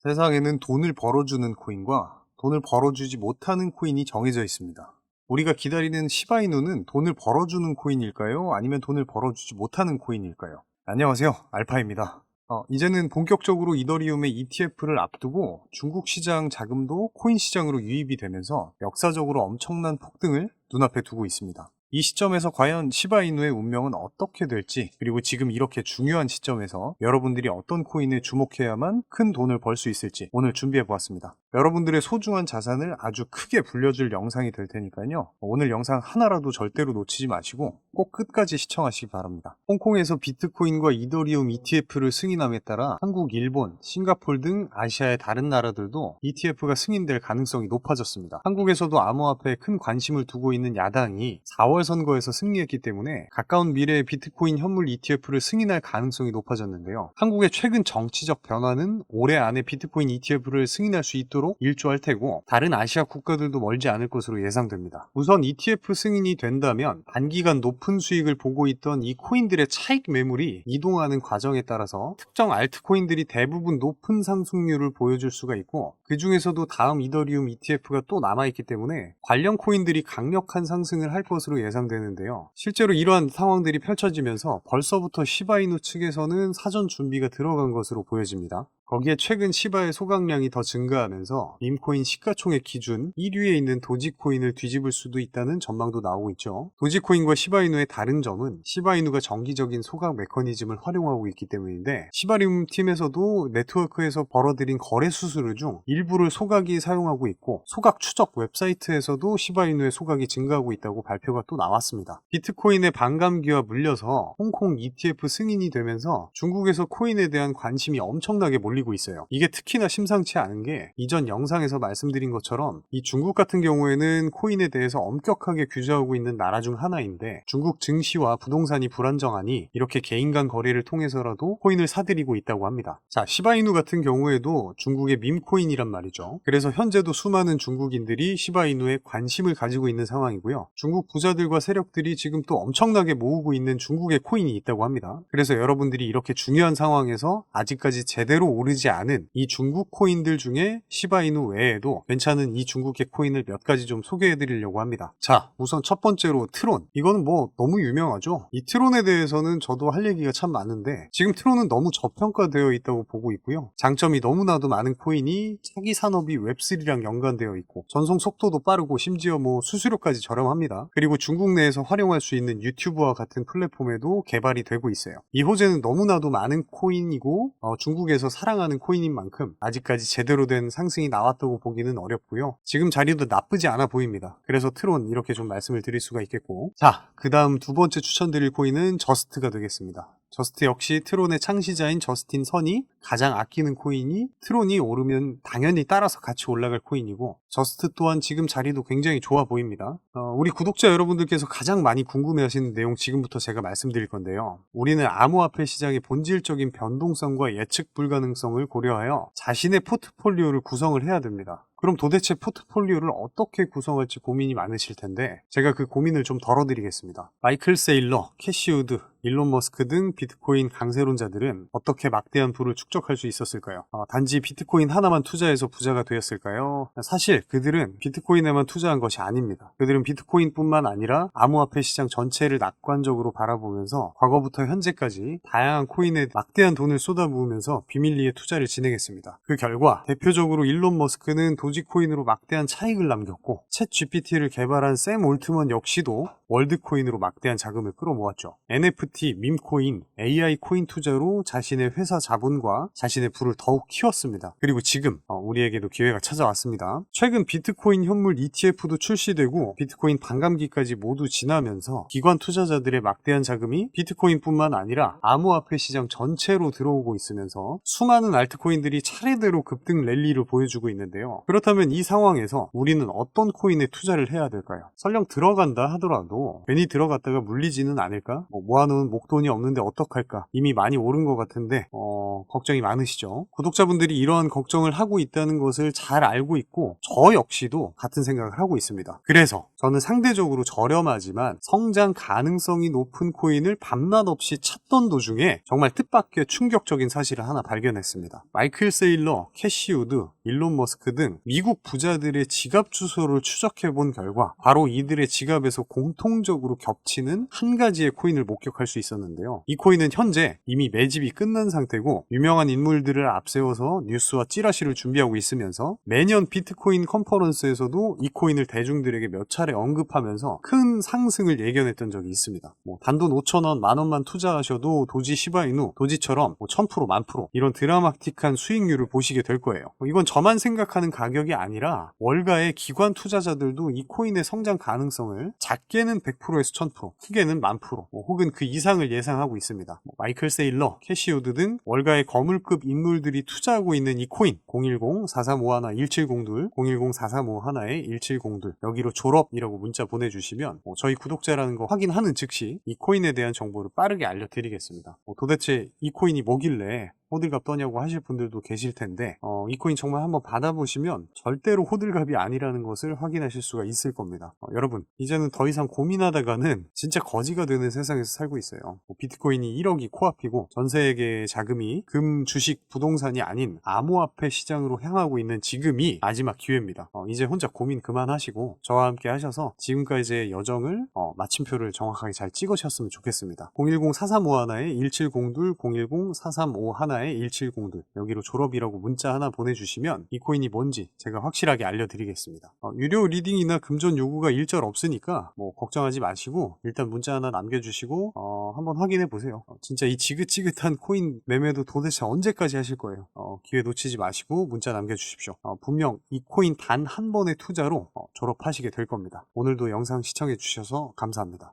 세상에는 돈을 벌어주는 코인과 돈을 벌어주지 못하는 코인이 정해져 있습니다. 우리가 기다리는 시바이누는 돈을 벌어주는 코인일까요? 아니면 돈을 벌어주지 못하는 코인일까요? 안녕하세요, 알파입니다. 이제는 본격적으로 이더리움의 ETF를 앞두고 중국 시장 자금도 코인 시장으로 유입이 되면서 역사적으로 엄청난 폭등을 눈앞에 두고 있습니다. 이 시점에서 과연 시바이누의 운명은 어떻게 될지, 그리고 지금 이렇게 중요한 시점에서 여러분들이 어떤 코인에 주목해야만 큰 돈을 벌 수 있을지 오늘 준비해 보았습니다. 여러분들의 소중한 자산을 아주 크게 불려줄 영상이 될 테니까요, 오늘 영상 하나라도 절대로 놓치지 마시고 꼭 끝까지 시청하시기 바랍니다. 홍콩에서 비트코인과 이더리움 ETF를 승인함에 따라 한국, 일본, 싱가폴 등 아시아의 다른 나라들도 ETF가 승인될 가능성이 높아졌습니다. 한국에서도 암호화폐에 큰 관심을 두고 있는 야당이 4월 선거에서 승리했기 때문에 가까운 미래에 비트코인 현물 ETF를 승인할 가능성이 높아졌는데요. 한국의 최근 정치적 변화는 올해 안에 비트코인 ETF를 승인할 수 있도록 일조할 테고, 다른 아시아 국가들도 멀지 않을 것으로 예상됩니다. 우선 ETF 승인이 된다면 단기간 높은 수익을 보고 있던 이 코인들의 차익 매물이 이동하는 과정에 따라서 특정 알트코인들이 대부분 높은 상승률을 보여줄 수가 있고, 그 중에서도 다음 이더리움 ETF가 또 남아있기 때문에 관련 코인들이 강력한 상승을 할 것으로 예상되는데요. 실제로 이러한 상황들이 펼쳐지면서 벌써부터 시바이누 측에서는 사전 준비가 들어간 것으로 보여집니다. 거기에 최근 시바의 소각량이 더 증가하면서 밈코인 시가총액 기준 1위에 있는 도지코인을 뒤집을 수도 있다는 전망도 나오고 있죠. 도지코인과 시바이누의 다른 점은 시바이누가 정기적인 소각 메커니즘을 활용하고 있기 때문인데, 시바리움 팀에서도 네트워크에서 벌어들인 거래 수수료 중 일부를 소각이 사용하고 있고, 소각 추적 웹사이트에서도 시바이누의 소각이 증가하고 있다고 발표가 또 나왔습니다. 비트코인의 반감기와 물려서 홍콩 ETF 승인이 되면서 중국에서 코인에 대한 관심이 엄청나게 몰리고 있어요. 이게 특히나 심상치 않은 게, 이전 영상에서 말씀드린 것처럼 이 중국 같은 경우에는 코인에 대해서 엄격하게 규제하고 있는 나라 중 하나인데, 중국 증시와 부동산이 불안정하니 이렇게 개인 간 거래를 통해서라도 코인을 사들이고 있다고 합니다. 자, 시바이누 같은 경우에도 중국의 밈코인이란 말이죠. 그래서 현재도 수많은 중국인들이 시바이누에 관심을 가지고 있는 상황이고요. 중국 부자들과 세력들이 지금 또 엄청나게 모으고 있는 중국의 코인이 있다고 합니다. 그래서 여러분들이 이렇게 중요한 상황에서 아직까지 제대로 오르지 않은 이 중국 코인들 중에 시바이누 외에도 괜찮은 이 중국의 코인을 몇 가지 좀 소개해 드리려고 합니다. 자, 우선 첫 번째로 트론. 이거는 뭐 너무 유명하죠. 이 트론에 대해서는 저도 할 얘기가 참 많은데, 지금 트론은 너무 저평가되어 있다고 보고 있고요. 장점이 너무나도 많은 코인이 차기 산업이 웹3랑 연관되어 있고, 전송 속도도 빠르고, 심지어 뭐 수수료까지 저렴합니다. 그리고 중국 내에서 활용할 수 있는 유튜브와 같은 플랫폼에도 개발이 되고 있어요. 이 호재는 너무나도 많은 코인이고, 중국에서 사랑하는 코인인 만큼 아직까지 제대로 된 상승이 나왔다고 보기는 어렵고요. 지금 자리도 나쁘지 않아 보입니다. 그래서 트론 이렇게 좀 말씀을 드릴 수가 있겠고, 자, 그 다음 두 번째 추천드릴 코인은 저스트가 되겠습니다. 저스트 역시 트론의 창시자인 저스틴 선이 가장 아끼는 코인이, 트론이 오르면 당연히 따라서 같이 올라갈 코인이고, 저스트 또한 지금 자리도 굉장히 좋아 보입니다. 우리 구독자 여러분들께서 가장 많이 궁금해하시는 내용 지금부터 제가 말씀드릴 건데요. 우리는 암호화폐 시장의 본질적인 변동성과 예측 불가능성을 고려하여 자신의 포트폴리오를 구성을 해야 됩니다. 그럼 도대체 포트폴리오를 어떻게 구성할지 고민이 많으실 텐데, 제가 그 고민을 좀 덜어드리겠습니다. 마이클 세일러, 캐시 우드, 일론 머스크 등 비트코인 강세론자들은 어떻게 막대한 부를 축적할 수 있었을까요? 단지 비트코인 하나만 투자해서 부자가 되었을까요? 사실 그들은 비트코인에만 투자한 것이 아닙니다. 그들은 비트코인뿐만 아니라 암호화폐 시장 전체를 낙관적으로 바라보면서 과거부터 현재까지 다양한 코인에 막대한 돈을 쏟아부으면서 비밀리에 투자를 진행했습니다. 그 결과 대표적으로 일론 머스크는 도지코인으로 막대한 차익을 남겼고, 챗 GPT를 개발한 샘 올트먼 역시도 월드코인으로 막대한 자금을 끌어모았죠. NFT, 밈코인, AI 코인 투자로 자신의 회사 자본과 자신의 부를 더욱 키웠습니다. 그리고 지금 우리에게도 기회가 찾아왔습니다. 최근 비트코인 현물 ETF도 출시되고 비트코인 반감기까지 모두 지나면서 기관 투자자들의 막대한 자금이 비트코인뿐만 아니라 암호화폐 시장 전체로 들어오고 있으면서 수많은 알트코인들이 차례대로 급등 랠리를 보여주고 있는데요. 그렇다면 이 상황에서 우리는 어떤 코인에 투자를 해야 될까요? 설령 들어간다 하더라도 괜히 들어갔다가 물리지는 않을까? 모아놓은 목돈이 없는데 어떡할까? 이미 많이 오른 것 같은데 걱정이 많으시죠? 구독자분들이 이러한 걱정을 하고 있다는 것을 잘 알고 있고 저 역시도 같은 생각을 하고 있습니다. 그래서 저는 상대적으로 저렴하지만 성장 가능성이 높은 코인을 밤낮 없이 찾던 도중에 정말 뜻밖의 충격적인 사실을 하나 발견했습니다. 마이클 세일러, 캐시 우드, 일론 머스크 등 미국 부자들의 지갑 주소를 추적해 본 결과 바로 이들의 지갑에서 공통적으로 겹치는 한 가지의 코인을 목격할 수 있었는데요. 이 코인은 현재 이미 매집이 끝난 상태고 유명한 인물들을 앞세워서 뉴스와 찌라시를 준비하고 있으면서 매년 비트코인 컨퍼런스에서도 이 코인을 대중들에게 몇 차례 언급하면서 큰 상승을 예견했던 적이 있습니다. 단돈 5,000원, 만원만 투자하셔도 도지 시바이누, 도지처럼 1000%, 10,000% 이런 드라마틱한 수익률을 보시게 될 거예요. 이건 저만 생각하는 가격이 아니라 월가의 기관 투자자들도 이 코인의 성장 가능성을 작게는 100%에서 1000%, 크게는 10,000% 혹은 그 이상을 예상하고 있습니다. 마이클 세일러, 캐시 우드 등 월가의 거물급 인물들이 투자하고 있는 이 코인 010-4351-1702, 010-4351-1702 여기로 졸업이라고 문자 보내주시면 저희 구독자라는 거 확인하는 즉시 이 코인에 대한 정보를 빠르게 알려드리겠습니다. 도대체 이 코인이 뭐길래 호들갑 떠냐고 하실 분들도 계실 텐데 이 코인 정말 한번 받아보시면 절대로 호들갑이 아니라는 것을 확인하실 수가 있을 겁니다. 여러분 이제는 더 이상 고민하다가는 진짜 거지가 되는 세상에서 살고 있어요. 비트코인이 1억이 코앞이고 전세계의 자금이 금, 주식, 부동산이 아닌 암호화폐 시장으로 향하고 있는 지금이 마지막 기회입니다. 이제 혼자 고민 그만하시고 저와 함께 하셔서 지금까지의 여정을 마침표를 정확하게 잘 찍으셨으면 좋겠습니다. 010-4351-1702, 010-4351-1702 여기로 졸업이라고 문자 하나 보내주시면 이 코인이 뭔지 제가 확실하게 알려드리겠습니다. 유료 리딩이나 금전 요구가 일절 없으니까 걱정하지 마시고 일단 문자 하나 남겨주시고 한번 확인해 보세요. 진짜 이 지긋지긋한 코인 매매도 도대체 언제까지 하실 거예요? 기회 놓치지 마시고 문자 남겨주십시오. 분명 이 코인 단 한 번의 투자로 졸업하시게 될 겁니다. 오늘도 영상 시청해 주셔서 감사합니다.